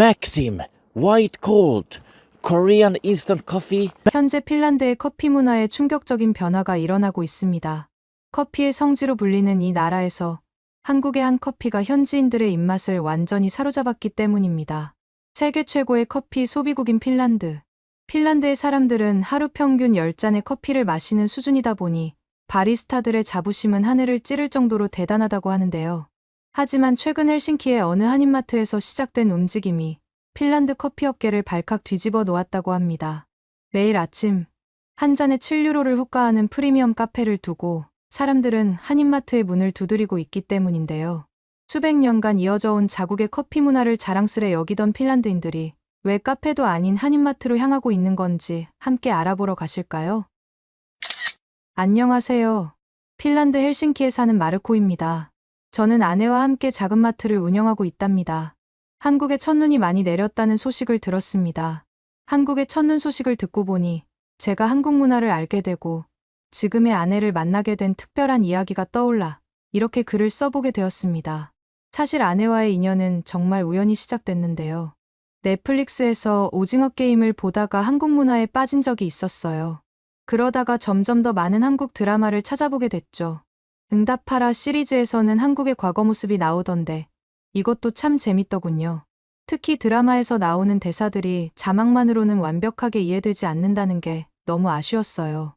Maxim, White Cold, Korean Instant Coffee. 현재 핀란드의 커피 문화에 충격적인 변화가 일어나고 있습니다. 커피의 성지로 불리는 이 나라에서 한국의 한 커피가 현지인들의 입맛을 완전히 사로잡았기 때문입니다. 세계 최고의 커피 소비국인 핀란드. 핀란드의 사람들은 하루 평균 10잔의 커피를 마시는 수준이다 보니 바리스타들의 자부심은 하늘을 찌를 정도로 대단하다고 하는데요. 하지만 최근 헬싱키의 어느 한인마트에서 시작된 움직임이 핀란드 커피 업계를 발칵 뒤집어 놓았다고 합니다. 매일 아침 한 잔에 7유로를 호가하는 프리미엄 카페를 두고 사람들은 한인마트의 문을 두드리고 있기 때문인데요. 수백 년간 이어져 온 자국의 커피 문화를 자랑스레 여기던 핀란드인들이 왜 카페도 아닌 한인마트로 향하고 있는 건지 함께 알아보러 가실까요? 안녕하세요. 핀란드 헬싱키에 사는 마르코입니다. 저는 아내와 함께 작은 마트를 운영하고 있답니다. 한국에 첫눈이 많이 내렸다는 소식을 들었습니다. 한국의 첫눈 소식을 듣고 보니 제가 한국 문화를 알게 되고 지금의 아내를 만나게 된 특별한 이야기가 떠올라 이렇게 글을 써보게 되었습니다. 사실 아내와의 인연은 정말 우연히 시작됐는데요. 넷플릭스에서 오징어 게임을 보다가 한국 문화에 빠진 적이 있었어요. 그러다가 점점 더 많은 한국 드라마를 찾아보게 됐죠. 응답하라 시리즈에서는 한국의 과거 모습이 나오던데 이것도 참 재밌더군요. 특히 드라마에서 나오는 대사들이 자막만으로는 완벽하게 이해되지 않는다는 게 너무 아쉬웠어요.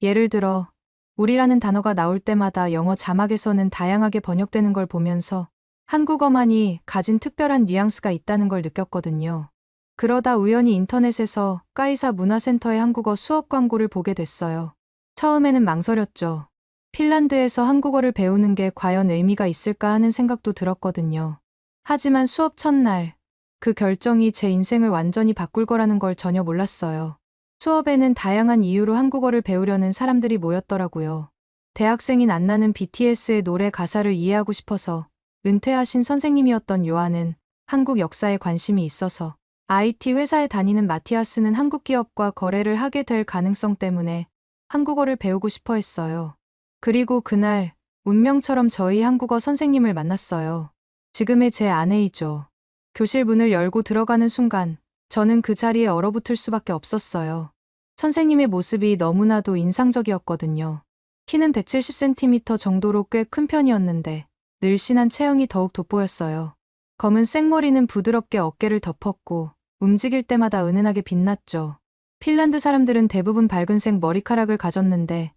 예를 들어 우리라는 단어가 나올 때마다 영어 자막에서는 다양하게 번역되는 걸 보면서 한국어만이 가진 특별한 뉘앙스가 있다는 걸 느꼈거든요. 그러다 우연히 인터넷에서 까이사 문화센터의 한국어 수업 광고를 보게 됐어요. 처음에는 망설였죠. 핀란드에서 한국어를 배우는 게 과연 의미가 있을까 하는 생각도 들었거든요. 하지만 수업 첫날, 그 결정이 제 인생을 완전히 바꿀 거라는 걸 전혀 몰랐어요. 수업에는 다양한 이유로 한국어를 배우려는 사람들이 모였더라고요. 대학생인 안나는 BTS의 노래 가사를 이해하고 싶어서, 은퇴하신 선생님이었던 요한은 한국 역사에 관심이 있어서, IT 회사에 다니는 마티아스는 한국 기업과 거래를 하게 될 가능성 때문에 한국어를 배우고 싶어 했어요. 그리고 그날 운명처럼 저희 한국어 선생님을 만났어요. 지금의 제 아내이죠. 교실 문을 열고 들어가는 순간 저는 그 자리에 얼어붙을 수밖에 없었어요. 선생님의 모습이 너무나도 인상적이었거든요. 키는 170cm 정도로 꽤 큰 편이었는데 늘씬한 체형이 더욱 돋보였어요. 검은 생머리는 부드럽게 어깨를 덮었고 움직일 때마다 은은하게 빛났죠. 핀란드 사람들은 대부분 밝은색 머리카락을 가졌는데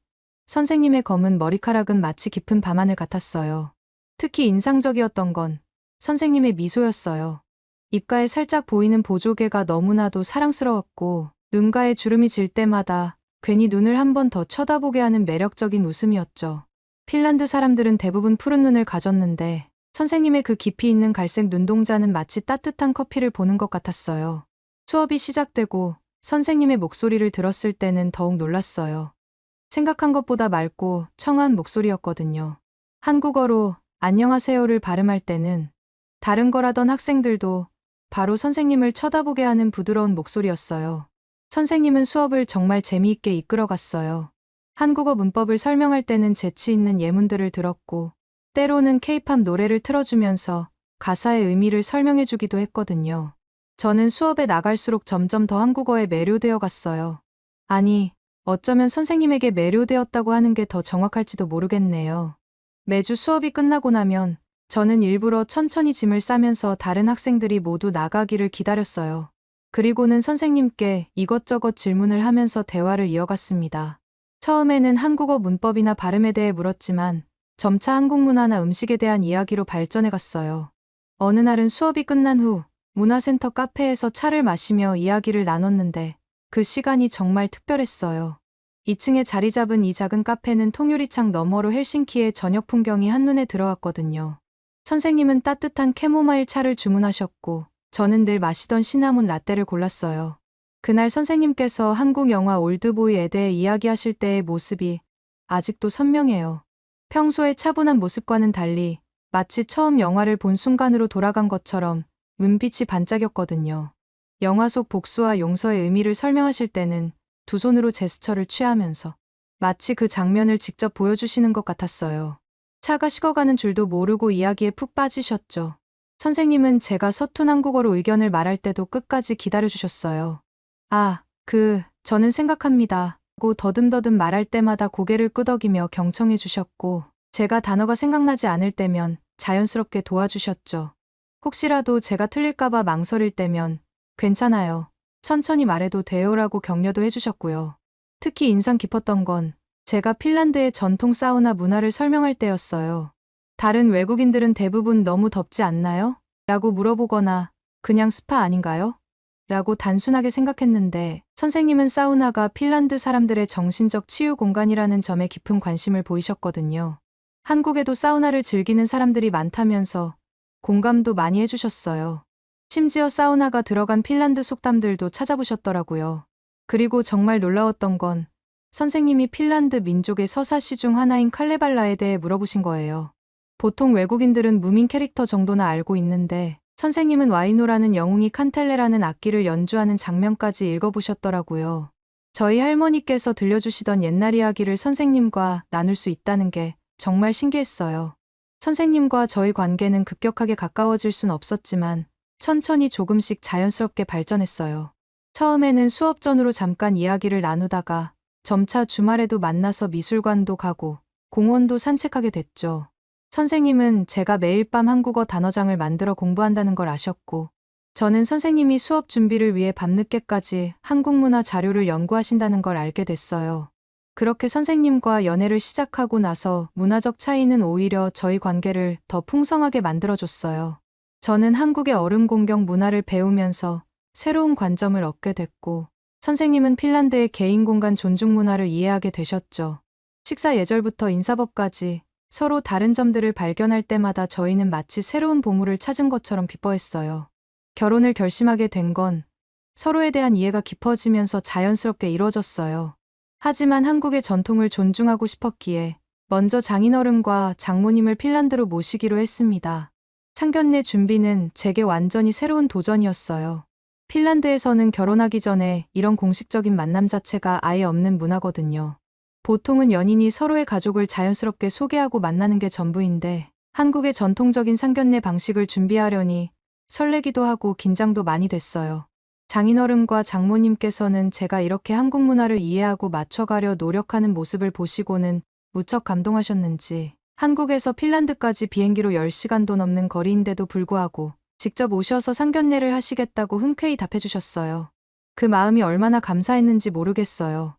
선생님의 검은 머리카락은 마치 깊은 밤하늘 같았어요. 특히 인상적이었던 건 선생님의 미소였어요. 입가에 살짝 보이는 보조개가 너무나도 사랑스러웠고 눈가에 주름이 질 때마다 괜히 눈을 한 번 더 쳐다보게 하는 매력적인 웃음이었죠. 핀란드 사람들은 대부분 푸른 눈을 가졌는데 선생님의 그 깊이 있는 갈색 눈동자는 마치 따뜻한 커피를 보는 것 같았어요. 수업이 시작되고 선생님의 목소리를 들었을 때는 더욱 놀랐어요. 생각한 것보다 맑고 청아한 목소리였거든요. 한국어로 안녕하세요를 발음할 때는 다른 거라던 학생들도 바로 선생님을 쳐다보게 하는 부드러운 목소리였어요. 선생님은 수업을 정말 재미있게 이끌어갔어요. 한국어 문법을 설명할 때는 재치 있는 예문들을 들었고 때로는 케이팝 노래를 틀어주면서 가사의 의미를 설명해주기도 했거든요. 저는 수업에 나갈수록 점점 더 한국어에 매료되어 갔어요. 아니, 어쩌면 선생님에게 매료되었다고 하는 게 더 정확할지도 모르겠네요. 매주 수업이 끝나고 나면 저는 일부러 천천히 짐을 싸면서 다른 학생들이 모두 나가기를 기다렸어요. 그리고는 선생님께 이것저것 질문을 하면서 대화를 이어갔습니다. 처음에는 한국어 문법이나 발음에 대해 물었지만 점차 한국 문화나 음식에 대한 이야기로 발전해 갔어요. 어느 날은 수업이 끝난 후 문화센터 카페에서 차를 마시며 이야기를 나눴는데 그 시간이 정말 특별했어요. 2층에 자리 잡은 이 작은 카페는 통유리창 너머로 헬싱키의 저녁 풍경이 한눈에 들어왔거든요. 선생님은 따뜻한 캐모마일 차를 주문하셨고 저는 늘 마시던 시나몬 라떼를 골랐어요. 그날 선생님께서 한국 영화 올드보이에 대해 이야기하실 때의 모습이 아직도 선명해요. 평소의 차분한 모습과는 달리 마치 처음 영화를 본 순간으로 돌아간 것처럼 눈빛이 반짝였거든요. 영화 속 복수와 용서의 의미를 설명하실 때는 두 손으로 제스처를 취하면서 마치 그 장면을 직접 보여주시는 것 같았어요. 차가 식어가는 줄도 모르고 이야기에 푹 빠지셨죠. 선생님은 제가 서툰 한국어로 의견을 말할 때도 끝까지 기다려주셨어요. 저는 생각합니다. 고 더듬더듬 말할 때마다 고개를 끄덕이며 경청해 주셨고, 제가 단어가 생각나지 않을 때면 자연스럽게 도와주셨죠. 혹시라도 제가 틀릴까봐 망설일 때면 괜찮아요. 천천히 말해도 돼요라고 격려도 해주셨고요. 특히 인상 깊었던 건 제가 핀란드의 전통 사우나 문화를 설명할 때였어요. 다른 외국인들은 대부분 너무 덥지 않나요? 라고 물어보거나 그냥 스파 아닌가요? 라고 단순하게 생각했는데 선생님은 사우나가 핀란드 사람들의 정신적 치유 공간이라는 점에 깊은 관심을 보이셨거든요. 한국에도 사우나를 즐기는 사람들이 많다면서 공감도 많이 해주셨어요. 심지어 사우나가 들어간 핀란드 속담들도 찾아보셨더라고요. 그리고 정말 놀라웠던 건 선생님이 핀란드 민족의 서사시 중 하나인 칼레발라에 대해 물어보신 거예요. 보통 외국인들은 무민 캐릭터 정도나 알고 있는데 선생님은 와이노라는 영웅이 칸텔레라는 악기를 연주하는 장면까지 읽어보셨더라고요. 저희 할머니께서 들려주시던 옛날 이야기를 선생님과 나눌 수 있다는 게 정말 신기했어요. 선생님과 저희 관계는 급격하게 가까워질 순 없었지만 천천히 조금씩 자연스럽게 발전했어요. 처음에는 수업 전후로 잠깐 이야기를 나누다가 점차 주말에도 만나서 미술관도 가고 공원도 산책하게 됐죠. 선생님은 제가 매일 밤 한국어 단어장을 만들어 공부한다는 걸 아셨고, 저는 선생님이 수업 준비를 위해 밤늦게까지 한국 문화 자료를 연구하신다는 걸 알게 됐어요. 그렇게 선생님과 연애를 시작하고 나서 문화적 차이는 오히려 저희 관계를 더 풍성하게 만들어줬어요. 저는 한국의 어른 공경 문화를 배우면서 새로운 관점을 얻게 됐고, 선생님은 핀란드의 개인 공간 존중 문화를 이해하게 되셨죠. 식사 예절부터 인사법까지 서로 다른 점들을 발견할 때마다 저희는 마치 새로운 보물을 찾은 것처럼 기뻐했어요. 결혼을 결심하게 된 건 서로에 대한 이해가 깊어지면서 자연스럽게 이루어졌어요. 하지만 한국의 전통을 존중하고 싶었기에 먼저 장인어른과 장모님을 핀란드로 모시기로 했습니다. 상견례 준비는 제게 완전히 새로운 도전이었어요. 핀란드에서는 결혼하기 전에 이런 공식적인 만남 자체가 아예 없는 문화거든요. 보통은 연인이 서로의 가족을 자연스럽게 소개하고 만나는 게 전부인데 한국의 전통적인 상견례 방식을 준비하려니 설레기도 하고 긴장도 많이 됐어요. 장인어른과 장모님께서는 제가 이렇게 한국 문화를 이해하고 맞춰가려 노력하는 모습을 보시고는 무척 감동하셨는지 한국에서 핀란드까지 비행기로 10시간도 넘는 거리인데도 불구하고 직접 오셔서 상견례를 하시겠다고 흔쾌히 답해주셨어요. 그 마음이 얼마나 감사했는지 모르겠어요.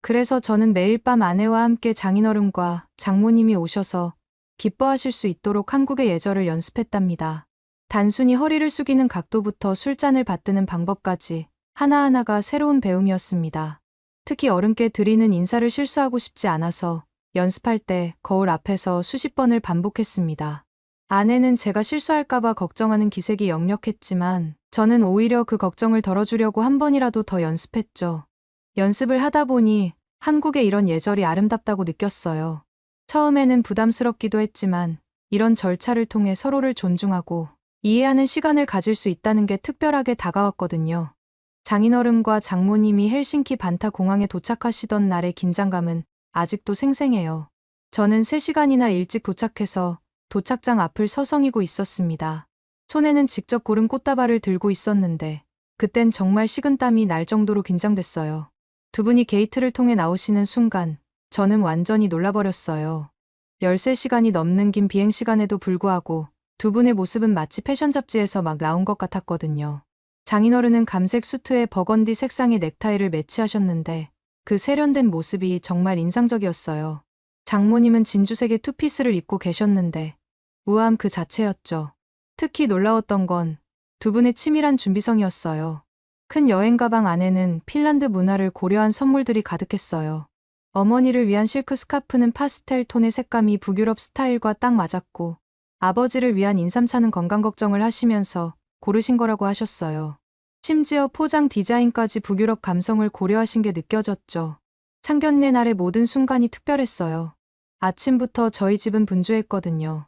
그래서 저는 매일 밤 아내와 함께 장인어른과 장모님이 오셔서 기뻐하실 수 있도록 한국의 예절을 연습했답니다. 단순히 허리를 숙이는 각도부터 술잔을 받드는 방법까지 하나하나가 새로운 배움이었습니다. 특히 어른께 드리는 인사를 실수하고 싶지 않아서 연습할 때 거울 앞에서 수십 번을 반복했습니다. 아내는 제가 실수할까봐 걱정하는 기색이 역력했지만 저는 오히려 그 걱정을 덜어주려고 한 번이라도 더 연습했죠. 연습을 하다 보니 한국의 이런 예절이 아름답다고 느꼈어요. 처음에는 부담스럽기도 했지만 이런 절차를 통해 서로를 존중하고 이해하는 시간을 가질 수 있다는 게 특별하게 다가왔거든요. 장인어른과 장모님이 헬싱키 반타 공항에 도착하시던 날의 긴장감은 아직도 생생해요. 저는 3시간이나 일찍 도착해서 도착장 앞을 서성이고 있었습니다. 손에는 직접 고른 꽃다발을 들고 있었는데 그땐 정말 식은땀이 날 정도로 긴장됐어요. 두 분이 게이트를 통해 나오시는 순간 저는 완전히 놀라버렸어요. 13시간이 넘는 긴 비행시간에도 불구하고 두 분의 모습은 마치 패션 잡지에서 막 나온 것 같았거든요. 장인어른은 감색 수트에 버건디 색상의 넥타이를 매치하셨는데 그 세련된 모습이 정말 인상적이었어요. 장모님은 진주색의 투피스를 입고 계셨는데 우아함 그 자체였죠. 특히 놀라웠던 건 두 분의 치밀한 준비성이었어요. 큰 여행 가방 안에는 핀란드 문화를 고려한 선물들이 가득했어요. 어머니를 위한 실크 스카프는 파스텔 톤의 색감이 북유럽 스타일과 딱 맞았고 아버지를 위한 인삼차는 건강 걱정을 하시면서 고르신 거라고 하셨어요. 심지어 포장 디자인까지 북유럽 감성을 고려하신 게 느껴졌죠. 상견례 날의 모든 순간이 특별했어요. 아침부터 저희 집은 분주했거든요.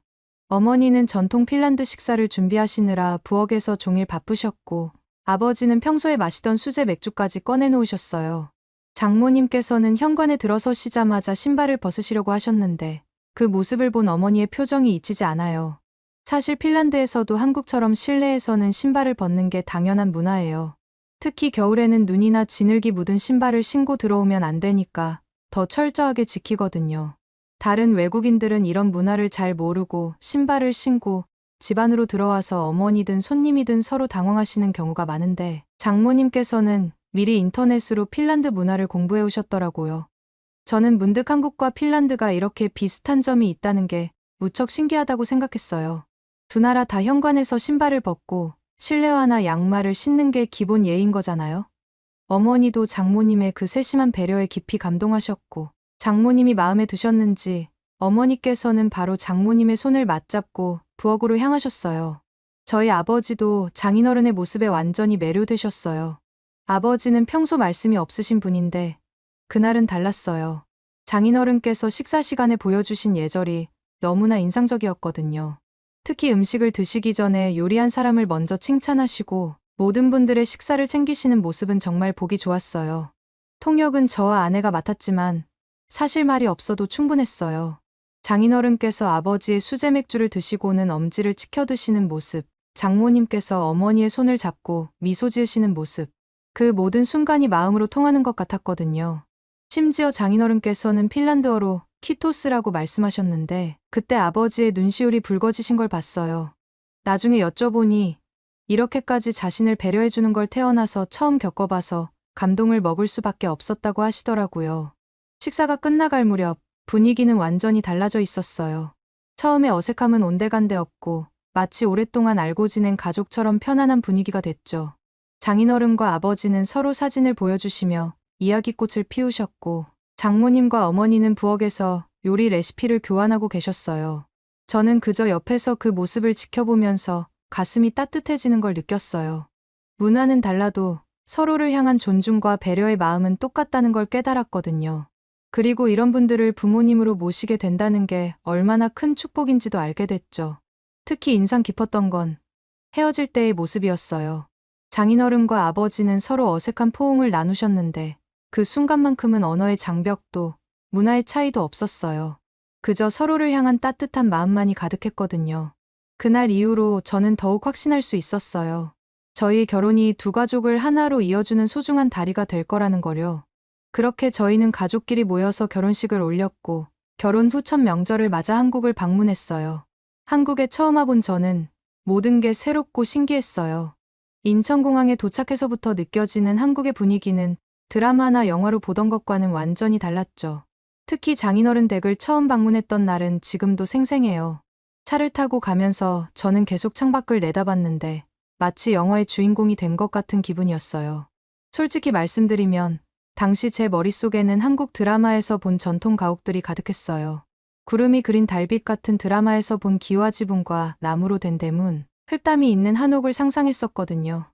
어머니는 전통 핀란드 식사를 준비하시느라 부엌에서 종일 바쁘셨고 아버지는 평소에 마시던 수제 맥주까지 꺼내놓으셨어요. 장모님께서는 현관에 들어서시자마자 신발을 벗으시려고 하셨는데 그 모습을 본 어머니의 표정이 잊히지 않아요. 사실 핀란드에서도 한국처럼 실내에서는 신발을 벗는 게 당연한 문화예요. 특히 겨울에는 눈이나 진흙이 묻은 신발을 신고 들어오면 안 되니까 더 철저하게 지키거든요. 다른 외국인들은 이런 문화를 잘 모르고 신발을 신고 집 안으로 들어와서 어머니든 손님이든 서로 당황하시는 경우가 많은데 장모님께서는 미리 인터넷으로 핀란드 문화를 공부해 오셨더라고요. 저는 문득 한국과 핀란드가 이렇게 비슷한 점이 있다는 게 무척 신기하다고 생각했어요. 두 나라 다 현관에서 신발을 벗고 실내화나 양말을 신는 게 기본 예인 거잖아요. 어머니도 장모님의 그 세심한 배려에 깊이 감동하셨고 장모님이 마음에 드셨는지 어머니께서는 바로 장모님의 손을 맞잡고 부엌으로 향하셨어요. 저희 아버지도 장인어른의 모습에 완전히 매료되셨어요. 아버지는 평소 말씀이 없으신 분인데 그날은 달랐어요. 장인어른께서 식사 시간에 보여주신 예절이 너무나 인상적이었거든요. 특히 음식을 드시기 전에 요리한 사람을 먼저 칭찬하시고 모든 분들의 식사를 챙기시는 모습은 정말 보기 좋았어요. 통역은 저와 아내가 맡았지만 사실 말이 없어도 충분했어요. 장인어른께서 아버지의 수제 맥주를 드시고는 엄지를 치켜 드시는 모습, 장모님께서 어머니의 손을 잡고 미소 지으시는 모습, 그 모든 순간이 마음으로 통하는 것 같았거든요. 심지어 장인어른께서는 핀란드어로 키토스라고 말씀하셨는데 그때 아버지의 눈시울이 붉어지신 걸 봤어요. 나중에 여쭤보니 이렇게까지 자신을 배려해주는 걸 태어나서 처음 겪어봐서 감동을 먹을 수밖에 없었다고 하시더라고요. 식사가 끝나갈 무렵 분위기는 완전히 달라져 있었어요. 처음에 어색함은 온데간데 없고 마치 오랫동안 알고 지낸 가족처럼 편안한 분위기가 됐죠. 장인어른과 아버지는 서로 사진을 보여주시며 이야기꽃을 피우셨고 장모님과 어머니는 부엌에서 요리 레시피를 교환하고 계셨어요. 저는 그저 옆에서 그 모습을 지켜보면서 가슴이 따뜻해지는 걸 느꼈어요. 문화는 달라도 서로를 향한 존중과 배려의 마음은 똑같다는 걸 깨달았거든요. 그리고 이런 분들을 부모님으로 모시게 된다는 게 얼마나 큰 축복인지도 알게 됐죠. 특히 인상 깊었던 건 헤어질 때의 모습이었어요. 장인어른과 아버지는 서로 어색한 포옹을 나누셨는데 그 순간만큼은 언어의 장벽도 문화의 차이도 없었어요. 그저 서로를 향한 따뜻한 마음만이 가득했거든요. 그날 이후로 저는 더욱 확신할 수 있었어요. 저희 결혼이 두 가족을 하나로 이어주는 소중한 다리가 될 거라는 거요. 그렇게 저희는 가족끼리 모여서 결혼식을 올렸고 결혼 후 첫 명절을 맞아 한국을 방문했어요. 한국에 처음 와본 저는 모든 게 새롭고 신기했어요. 인천공항에 도착해서부터 느껴지는 한국의 분위기는 드라마나 영화로 보던 것과는 완전히 달랐죠. 특히 장인어른 댁을 처음 방문했던 날은 지금도 생생해요. 차를 타고 가면서 저는 계속 창밖을 내다봤는데 마치 영화의 주인공이 된 것 같은 기분이었어요. 솔직히 말씀드리면 당시 제 머릿속에는 한국 드라마에서 본 전통 가옥들이 가득했어요. 구름이 그린 달빛 같은 드라마에서 본 기와 지붕과 나무로 된 대문, 흙담이 있는 한옥을 상상했었거든요.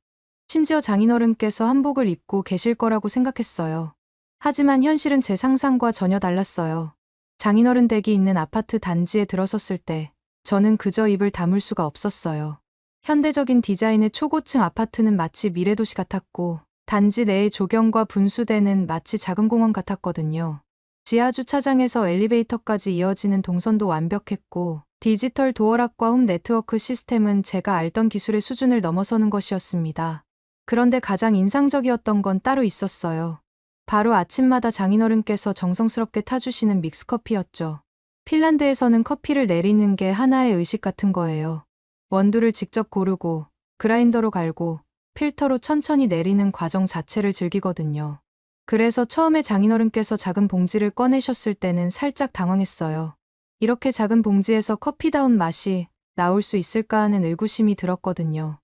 심지어 장인어른께서 한복을 입고 계실 거라고 생각했어요. 하지만 현실은 제 상상과 전혀 달랐어요. 장인어른 댁이 있는 아파트 단지에 들어섰을 때 저는 그저 입을 다물 수가 없었어요. 현대적인 디자인의 초고층 아파트는 마치 미래도시 같았고 단지 내의 조경과 분수대는 마치 작은 공원 같았거든요. 지하 주차장에서 엘리베이터까지 이어지는 동선도 완벽했고 디지털 도어락과 홈 네트워크 시스템은 제가 알던 기술의 수준을 넘어서는 것이었습니다. 그런데 가장 인상적이었던 건 따로 있었어요. 바로 아침마다 장인어른께서 정성스럽게 타주시는 믹스커피였죠. 핀란드에서는 커피를 내리는 게 하나의 의식 같은 거예요. 원두를 직접 고르고 그라인더로 갈고 필터로 천천히 내리는 과정 자체를 즐기거든요. 그래서 처음에 장인어른께서 작은 봉지를 꺼내셨을 때는 살짝 당황했어요. 이렇게 작은 봉지에서 커피다운 맛이 나올 수 있을까 하는 의구심이 들었거든요.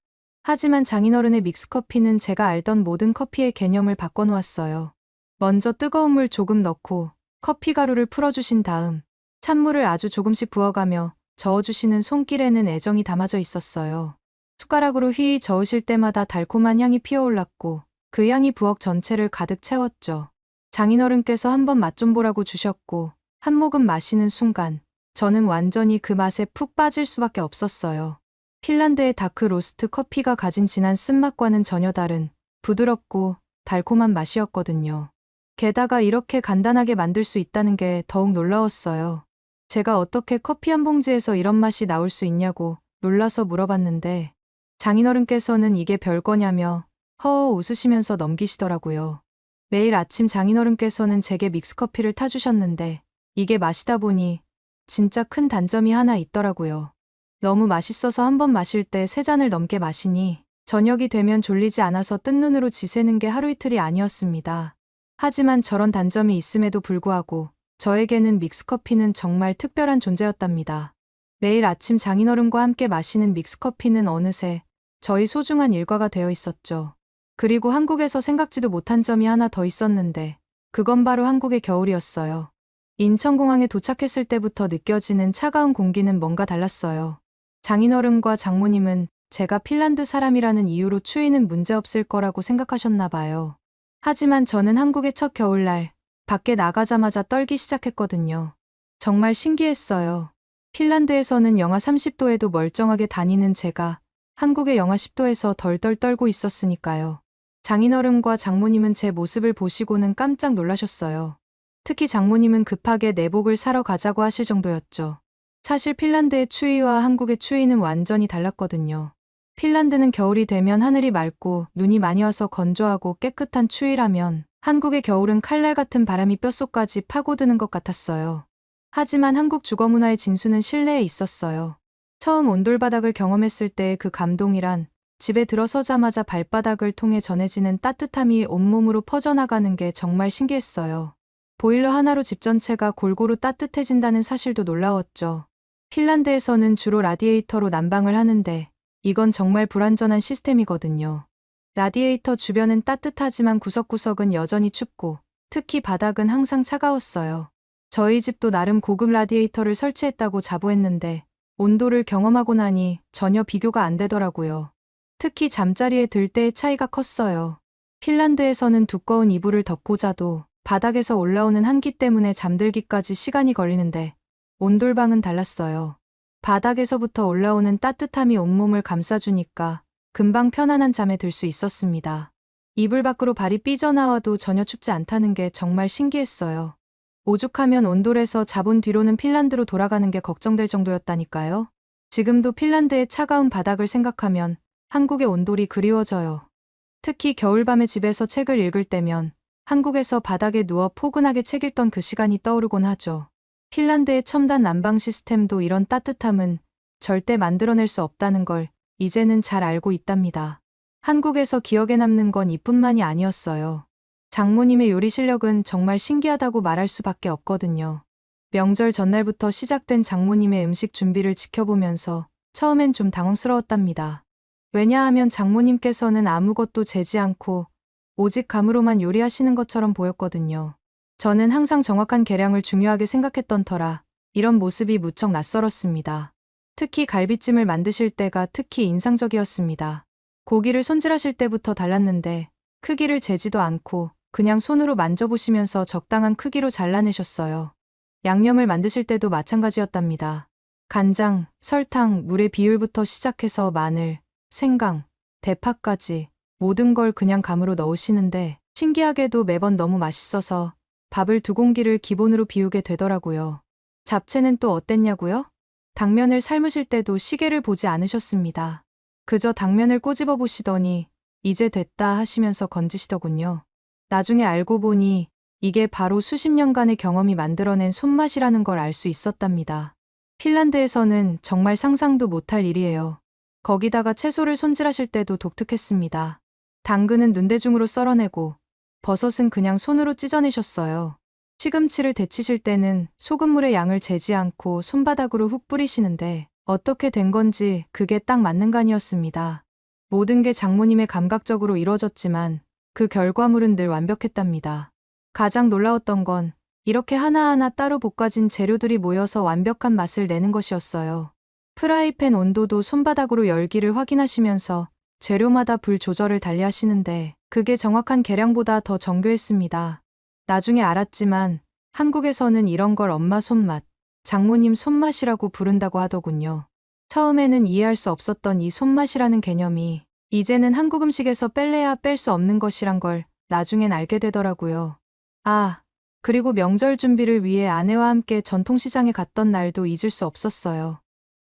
하지만 장인어른의 믹스커피는 제가 알던 모든 커피의 개념을 바꿔놓았어요. 먼저 뜨거운 물 조금 넣고 커피 가루를 풀어주신 다음 찬물을 아주 조금씩 부어가며 저어주시는 손길에는 애정이 담아져 있었어요. 숟가락으로 휘휘 저으실 때마다 달콤한 향이 피어올랐고 그 향이 부엌 전체를 가득 채웠죠. 장인어른께서 한번 맛 좀 보라고 주셨고 한 모금 마시는 순간 저는 완전히 그 맛에 푹 빠질 수밖에 없었어요. 핀란드의 다크 로스트 커피가 가진 진한 쓴맛과는 전혀 다른 부드럽고 달콤한 맛이었거든요. 게다가 이렇게 간단하게 만들 수 있다는 게 더욱 놀라웠어요. 제가 어떻게 커피 한 봉지에서 이런 맛이 나올 수 있냐고 놀라서 물어봤는데 장인어른께서는 이게 별거냐며 허허 웃으시면서 넘기시더라고요. 매일 아침 장인어른께서는 제게 믹스커피를 타주셨는데 이게 마시다 보니 진짜 큰 단점이 하나 있더라고요. 너무 맛있어서 한 번 마실 때 3잔을 넘게 마시니 저녁이 되면 졸리지 않아서 뜬 눈으로 지새는 게 하루 이틀이 아니었습니다. 하지만 저런 단점이 있음에도 불구하고 저에게는 믹스커피는 정말 특별한 존재였답니다. 매일 아침 장인어른과 함께 마시는 믹스커피는 어느새 저희 소중한 일과가 되어 있었죠. 그리고 한국에서 생각지도 못한 점이 하나 더 있었는데 그건 바로 한국의 겨울이었어요. 인천공항에 도착했을 때부터 느껴지는 차가운 공기는 뭔가 달랐어요. 장인어른과 장모님은 제가 핀란드 사람이라는 이유로 추위는 문제없을 거라고 생각하셨나 봐요. 하지만 저는 한국의 첫 겨울날 밖에 나가자마자 떨기 시작했거든요. 정말 신기했어요. 핀란드에서는 영하 30도에도 멀쩡하게 다니는 제가 한국의 영하 10도에서 덜덜 떨고 있었으니까요. 장인어른과 장모님은 제 모습을 보시고는 깜짝 놀라셨어요. 특히 장모님은 급하게 내복을 사러 가자고 하실 정도였죠. 사실 핀란드의 추위와 한국의 추위는 완전히 달랐거든요. 핀란드는 겨울이 되면 하늘이 맑고 눈이 많이 와서 건조하고 깨끗한 추위라면 한국의 겨울은 칼날 같은 바람이 뼛속까지 파고드는 것 같았어요. 하지만 한국 주거문화의 진수는 실내에 있었어요. 처음 온돌바닥을 경험했을 때의 그 감동이란 집에 들어서자마자 발바닥을 통해 전해지는 따뜻함이 온몸으로 퍼져나가는 게 정말 신기했어요. 보일러 하나로 집 전체가 골고루 따뜻해진다는 사실도 놀라웠죠. 핀란드에서는 주로 라디에이터로 난방을 하는데 이건 정말 불완전한 시스템이거든요. 라디에이터 주변은 따뜻하지만 구석구석은 여전히 춥고 특히 바닥은 항상 차가웠어요. 저희 집도 나름 고급 라디에이터를 설치했다고 자부했는데 온도를 경험하고 나니 전혀 비교가 안 되더라고요. 특히 잠자리에 들 때의 차이가 컸어요. 핀란드에서는 두꺼운 이불을 덮고 자도 바닥에서 올라오는 한기 때문에 잠들기까지 시간이 걸리는데 온돌방은 달랐어요. 바닥에서부터 올라오는 따뜻함이 온몸을 감싸주니까 금방 편안한 잠에 들 수 있었습니다. 이불 밖으로 발이 삐져나와도 전혀 춥지 않다는 게 정말 신기했어요. 오죽하면 온돌에서 자본 뒤로는 핀란드로 돌아가는 게 걱정될 정도였다니까요. 지금도 핀란드의 차가운 바닥을 생각하면 한국의 온돌이 그리워져요. 특히 겨울밤에 집에서 책을 읽을 때면 한국에서 바닥에 누워 포근하게 책 읽던 그 시간이 떠오르곤 하죠. 핀란드의 첨단 난방 시스템도 이런 따뜻함은 절대 만들어낼 수 없다는 걸 이제는 잘 알고 있답니다. 한국에서 기억에 남는 건 이뿐만이 아니었어요. 장모님의 요리 실력은 정말 신기하다고 말할 수밖에 없거든요. 명절 전날부터 시작된 장모님의 음식 준비를 지켜보면서 처음엔 좀 당황스러웠답니다. 왜냐하면 장모님께서는 아무것도 재지 않고 오직 감으로만 요리하시는 것처럼 보였거든요. 저는 항상 정확한 계량을 중요하게 생각했던 터라 이런 모습이 무척 낯설었습니다. 특히 갈비찜을 만드실 때가 특히 인상적이었습니다. 고기를 손질하실 때부터 달랐는데 크기를 재지도 않고 그냥 손으로 만져보시면서 적당한 크기로 잘라내셨어요. 양념을 만드실 때도 마찬가지였답니다. 간장, 설탕, 물의 비율부터 시작해서 마늘, 생강, 대파까지 모든 걸 그냥 감으로 넣으시는데 신기하게도 매번 너무 맛있어서 밥을 2공기를 기본으로 비우게 되더라고요. 잡채는 또 어땠냐고요? 당면을 삶으실 때도 시계를 보지 않으셨습니다. 그저 당면을 꼬집어 보시더니 이제 됐다 하시면서 건지시더군요. 나중에 알고 보니 이게 바로 수십 년간의 경험이 만들어낸 손맛이라는 걸 알 수 있었답니다. 핀란드에서는 정말 상상도 못할 일이에요. 거기다가 채소를 손질하실 때도 독특했습니다. 당근은 눈대중으로 썰어내고 버섯은 그냥 손으로 찢어내셨어요. 시금치를 데치실 때는 소금물의 양을 재지 않고 손바닥으로 훅 뿌리시는데 어떻게 된 건지 그게 딱 맞는 간이었습니다. 모든 게 장모님의 감각적으로 이루어졌지만 그 결과물은 늘 완벽했답니다. 가장 놀라웠던 건 이렇게 하나하나 따로 볶아진 재료들이 모여서 완벽한 맛을 내는 것이었어요. 프라이팬 온도도 손바닥으로 열기를 확인하시면서 재료마다 불 조절을 달리 하시는데 그게 정확한 계량보다 더 정교했습니다. 나중에 알았지만 한국에서는 이런 걸 엄마 손맛, 장모님 손맛이라고 부른다고 하더군요. 처음에는 이해할 수 없었던 이 손맛이라는 개념이 이제는 한국 음식에서 뺄래야 뺄 수 없는 것이란 걸 나중엔 알게 되더라고요. 아, 그리고 명절 준비를 위해 아내와 함께 전통시장에 갔던 날도 잊을 수 없었어요.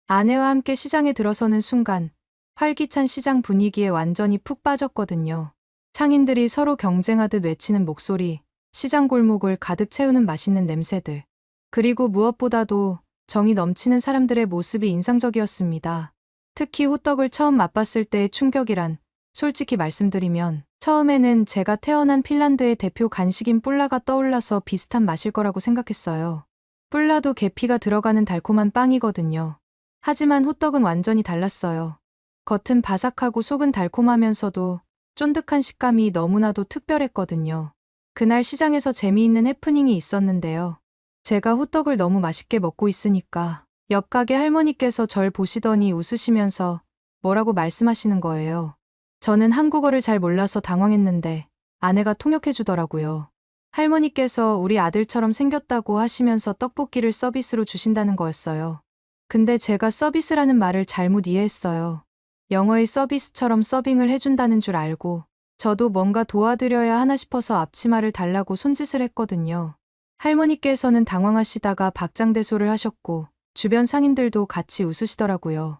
아내와 함께 시장에 들어서는 순간 활기찬 시장 분위기에 완전히 푹 빠졌거든요. 상인들이 서로 경쟁하듯 외치는 목소리, 시장 골목을 가득 채우는 맛있는 냄새들, 그리고 무엇보다도 정이 넘치는 사람들의 모습이 인상적이었습니다. 특히 호떡을 처음 맛봤을 때의 충격이란, 솔직히 말씀드리면 처음에는 제가 태어난 핀란드의 대표 간식인 뿔라가 떠올라서 비슷한 맛일 거라고 생각했어요. 뿔라도 계피가 들어가는 달콤한 빵이거든요. 하지만 호떡은 완전히 달랐어요. 겉은 바삭하고 속은 달콤하면서도 쫀득한 식감이 너무나도 특별했거든요. 그날 시장에서 재미있는 해프닝이 있었는데요. 제가 호떡을 너무 맛있게 먹고 있으니까 옆 가게 할머니께서 절 보시더니 웃으시면서 뭐라고 말씀하시는 거예요. 저는 한국어를 잘 몰라서 당황했는데 아내가 통역해 주더라고요. 할머니께서 우리 아들처럼 생겼다고 하시면서 떡볶이를 서비스로 주신다는 거였어요. 근데 제가 서비스라는 말을 잘못 이해했어요. 영어의 서비스처럼 서빙을 해준다는 줄 알고 저도 뭔가 도와드려야 하나 싶어서 앞치마를 달라고 손짓을 했거든요. 할머니께서는 당황하시다가 박장대소를 하셨고 주변 상인들도 같이 웃으시더라고요.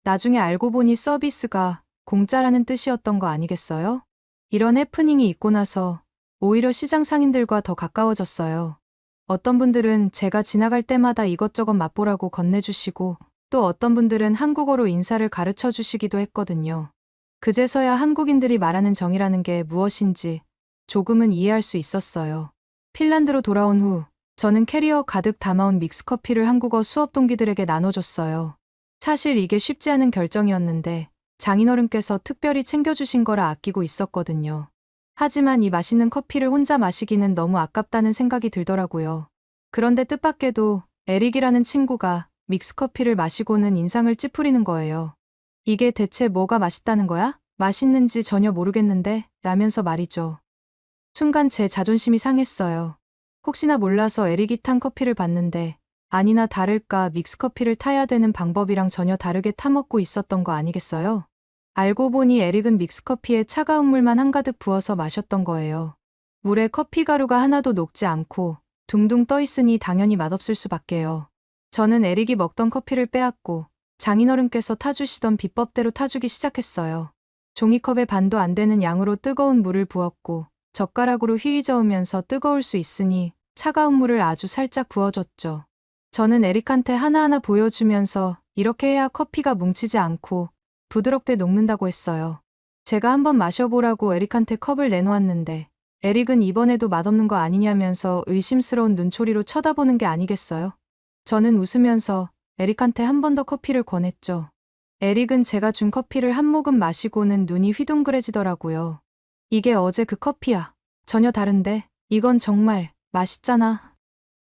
나중에 알고 보니 서비스가 공짜라는 뜻이었던 거 아니겠어요? 이런 해프닝이 있고 나서 오히려 시장 상인들과 더 가까워졌어요. 어떤 분들은 제가 지나갈 때마다 이것저것 맛보라고 건네주시고 또 어떤 분들은 한국어로 인사를 가르쳐 주시기도 했거든요. 그제서야 한국인들이 말하는 정이라는 게 무엇인지 조금은 이해할 수 있었어요. 핀란드로 돌아온 후 저는 캐리어 가득 담아온 믹스커피를 한국어 수업 동기들에게 나눠줬어요. 사실 이게 쉽지 않은 결정이었는데 장인어른께서 특별히 챙겨주신 거라 아끼고 있었거든요. 하지만 이 맛있는 커피를 혼자 마시기는 너무 아깝다는 생각이 들더라고요. 그런데 뜻밖에도 에릭이라는 친구가 믹스커피를 마시고는 인상을 찌푸리는 거예요. 이게 대체 뭐가 맛있다는 거야? 맛있는지 전혀 모르겠는데 라면서 말이죠. 순간 제 자존심이 상했어요. 혹시나 몰라서 에릭이 탄 커피를 봤는데 아니나 다를까 믹스커피를 타야 되는 방법이랑 전혀 다르게 타먹고 있었던 거 아니겠어요? 알고 보니 에릭은 믹스커피에 차가운 물만 한가득 부어서 마셨던 거예요. 물에 커피 가루가 하나도 녹지 않고 둥둥 떠 있으니 당연히 맛없을 수밖에요. 저는 에릭이 먹던 커피를 빼앗고 장인어른께서 타주시던 비법대로 타주기 시작했어요. 종이컵에 반도 안 되는 양으로 뜨거운 물을 부었고 젓가락으로 휘휘 저으면서 뜨거울 수 있으니 차가운 물을 아주 살짝 부어줬죠. 저는 에릭한테 하나하나 보여주면서 이렇게 해야 커피가 뭉치지 않고 부드럽게 녹는다고 했어요. 제가 한번 마셔보라고 에릭한테 컵을 내놓았는데 에릭은 이번에도 맛없는 거 아니냐면서 의심스러운 눈초리로 쳐다보는 게 아니겠어요? 저는 웃으면서 에릭한테 한 번 더 커피를 권했죠. 에릭은 제가 준 커피를 한 모금 마시고는 눈이 휘둥그레지더라고요. 이게 어제 그 커피야. 전혀 다른데? 이건 정말 맛있잖아.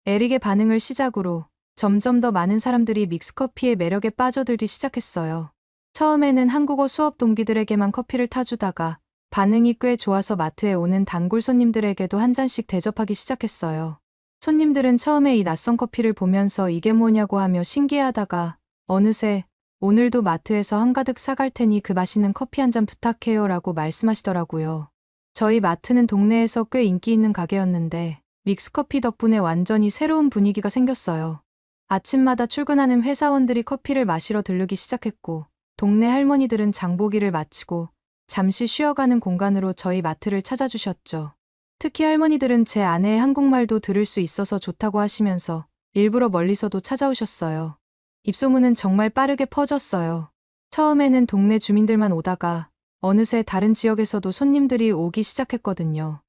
에릭의 반응을 시작으로 점점 더 많은 사람들이 믹스커피의 매력에 빠져들기 시작했어요. 처음에는 한국어 수업 동기들에게만 커피를 타주다가 반응이 꽤 좋아서 마트에 오는 단골 손님들에게도 한 잔씩 대접하기 시작했어요. 손님들은 처음에 이 낯선 커피를 보면서 이게 뭐냐고 하며 신기해하다가 어느새 오늘도 마트에서 한가득 사갈 테니 그 맛있는 커피 한 잔 부탁해요 라고 말씀하시더라고요. 저희 마트는 동네에서 꽤 인기 있는 가게였는데 믹스커피 덕분에 완전히 새로운 분위기가 생겼어요. 아침마다 출근하는 회사원들이 커피를 마시러 들르기 시작했고 동네 할머니들은 장보기를 마치고 잠시 쉬어가는 공간으로 저희 마트를 찾아주셨죠. 특히 할머니들은 제 아내의 한국말도 들을 수 있어서 좋다고 하시면서 일부러 멀리서도 찾아오셨어요. 입소문은 정말 빠르게 퍼졌어요. 처음에는 동네 주민들만 오다가 어느새 다른 지역에서도 손님들이 오기 시작했거든요.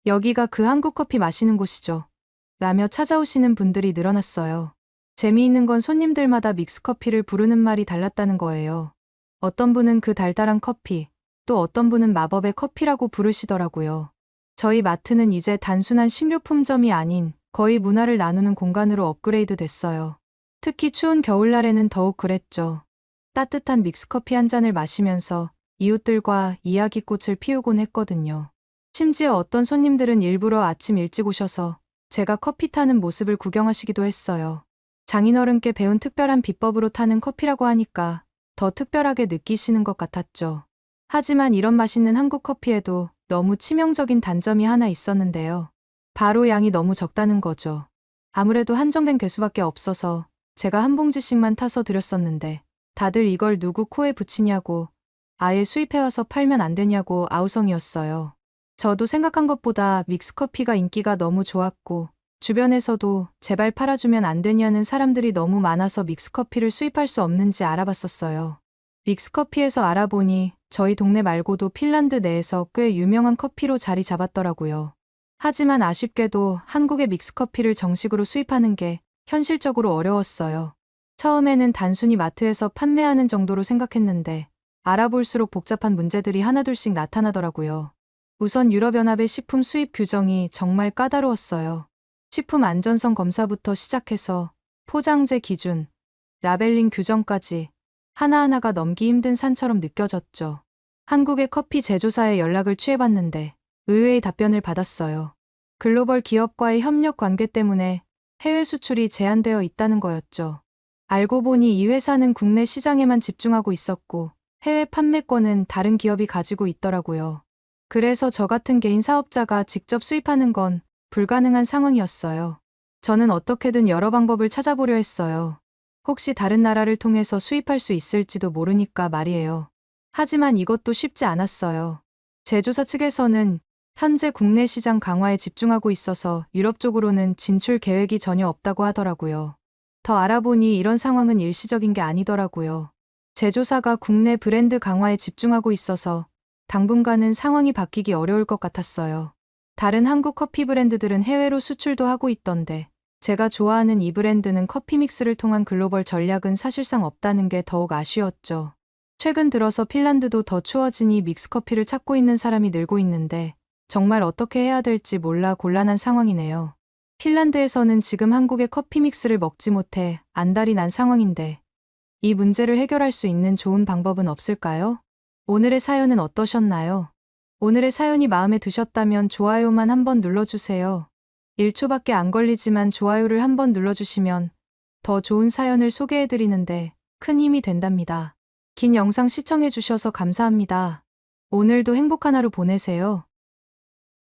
여기가 그 한국 커피 마시는 곳이죠. 라며 찾아오시는 분들이 늘어났어요. 재미있는 건 손님들마다 믹스커피를 부르는 말이 달랐다는 거예요. 어떤 분은 그 달달한 커피, 또 어떤 분은 마법의 커피라고 부르시더라고요. 저희 마트는 이제 단순한 식료품점이 아닌 거의 문화를 나누는 공간으로 업그레이드 됐어요. 특히 추운 겨울날에는 더욱 그랬죠. 따뜻한 믹스커피 한 잔을 마시면서 이웃들과 이야기꽃을 피우곤 했거든요. 심지어 어떤 손님들은 일부러 아침 일찍 오셔서 제가 커피 타는 모습을 구경하시기도 했어요. 장인어른께 배운 특별한 비법으로 타는 커피라고 하니까 더 특별하게 느끼시는 것 같았죠. 하지만 이런 맛있는 한국 커피에도 너무 치명적인 단점이 하나 있었는데요. 바로 양이 너무 적다는 거죠. 아무래도 한정된 개수밖에 없어서 제가 한 봉지씩만 타서 드렸었는데 다들 이걸 누구 코에 붙이냐고, 아예 수입해와서 팔면 안 되냐고 아우성이었어요. 저도 생각한 것보다 믹스커피가 인기가 너무 좋았고 주변에서도 제발 팔아주면 안 되냐는 사람들이 너무 많아서 믹스커피를 수입할 수 없는지 알아봤었어요. 믹스커피에서 알아보니 저희 동네 말고도 핀란드 내에서 꽤 유명한 커피로 자리 잡았더라고요. 하지만 아쉽게도 한국의 믹스커피를 정식으로 수입하는 게 현실적으로 어려웠어요. 처음에는 단순히 마트에서 판매하는 정도로 생각했는데 알아볼수록 복잡한 문제들이 하나둘씩 나타나더라고요. 우선 유럽연합의 식품 수입 규정이 정말 까다로웠어요. 식품 안전성 검사부터 시작해서 포장재 기준, 라벨링 규정까지 하나하나가 넘기 힘든 산처럼 느껴졌죠. 한국의 커피 제조사에 연락을 취해봤는데 의외의 답변을 받았어요. 글로벌 기업과의 협력 관계 때문에 해외 수출이 제한되어 있다는 거였죠. 알고 보니 이 회사는 국내 시장에만 집중하고 있었고 해외 판매권은 다른 기업이 가지고 있더라고요. 그래서 저 같은 개인 사업자가 직접 수입하는 건 불가능한 상황이었어요. 저는 어떻게든 여러 방법을 찾아보려 했어요. 혹시 다른 나라를 통해서 수입할 수 있을지도 모르니까 말이에요. 하지만 이것도 쉽지 않았어요. 제조사 측에서는 현재 국내 시장 강화에 집중하고 있어서 유럽 쪽으로는 진출 계획이 전혀 없다고 하더라고요. 더 알아보니 이런 상황은 일시적인 게 아니더라고요. 제조사가 국내 브랜드 강화에 집중하고 있어서 당분간은 상황이 바뀌기 어려울 것 같았어요. 다른 한국 커피 브랜드들은 해외로 수출도 하고 있던데 제가 좋아하는 이 브랜드는 커피 믹스를 통한 글로벌 전략은 사실상 없다는 게 더욱 아쉬웠죠. 최근 들어서 핀란드도 더 추워지니 믹스커피를 찾고 있는 사람이 늘고 있는데 정말 어떻게 해야 될지 몰라 곤란한 상황이네요. 핀란드에서는 지금 한국의 커피 믹스를 먹지 못해 안달이 난 상황인데 이 문제를 해결할 수 있는 좋은 방법은 없을까요? 오늘의 사연은 어떠셨나요? 오늘의 사연이 마음에 드셨다면 좋아요만 한번 눌러주세요. 1초밖에 안 걸리지만 좋아요를 한번 눌러주시면 더 좋은 사연을 소개해드리는데 큰 힘이 된답니다. 긴 영상 시청해주셔서 감사합니다. 오늘도 행복한 하루 보내세요.